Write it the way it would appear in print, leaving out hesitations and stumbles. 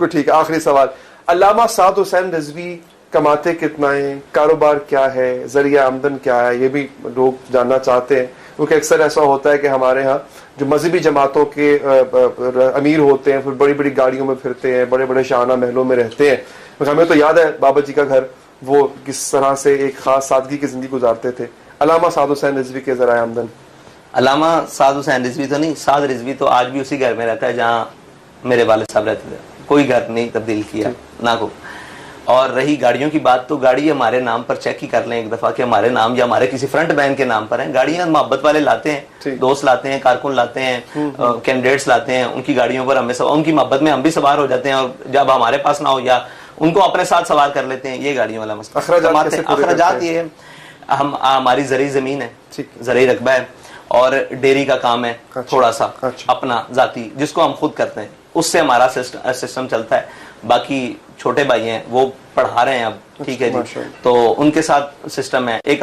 ٹھیک ہے, آخری سوال. علامہ سعد حسین رضوی کماتے کتنا ہیں, کاروبار کیا ہے, ذریعہ آمدن کیا ہے, یہ بھی لوگ جاننا چاہتے ہیں, کیونکہ اکثر ایسا ہوتا ہے کہ ہمارے ہاں جو مذہبی جماعتوں کے امیر ہوتے ہیں پھر بڑی بڑی گاڑیوں میں پھرتے ہیں, بڑے بڑے شاہانہ محلوں میں رہتے ہیں. ہمیں تو یاد ہے بابا جی کا گھر, وہ کس طرح سے ایک خاص سادگی کی زندگی گزارتے تھے. علامہ سعد حسین رضوی کے ذرائع آمدن. علامہ سعد حسین رضوی تو نہیں, سعد رضوی تو آج بھی اسی گھر میں رہتا ہے جہاں میرے والد صاحب رہتے تھے, کوئی گھر نہیں تبدیل کیا نہ کو. اور رہی گاڑیوں کی بات, تو گاڑی ہمارے نام پر چیک ہی کر لیں ایک دفعہ کہ ہمارے نام یا ہمارے کسی فرنٹ بینک کے نام پر ہیں. گاڑیاں محبت والے لاتے ہیں, دوست لاتے ہیں, کارکن لاتے ہیں, کینڈیڈیٹس لاتے ہیں, ان کی گاڑیوں پر ہمیں ان کی محبت میں ہم بھی سوار ہو جاتے ہیں, اور جب ہمارے پاس نہ ہو یا ان کو اپنے ساتھ سوار کر لیتے ہیں. یہ گاڑیوں والا مسئلہ. اخراجات یہ ہے, ہماری زرعی زمین ہے, زرعی رقبہ ہے, اور ڈیری کا کام ہے تھوڑا سا اپنا ذاتی, جس کو ہم خود کرتے ہیں, اس سے ہمارا سسٹم چلتا ہے. باقی چھوٹے بھائی ہیں وہ پڑھا رہے ہیں اب, ٹھیک ہے جی, تو ان کے ساتھ سسٹم ہے. ایک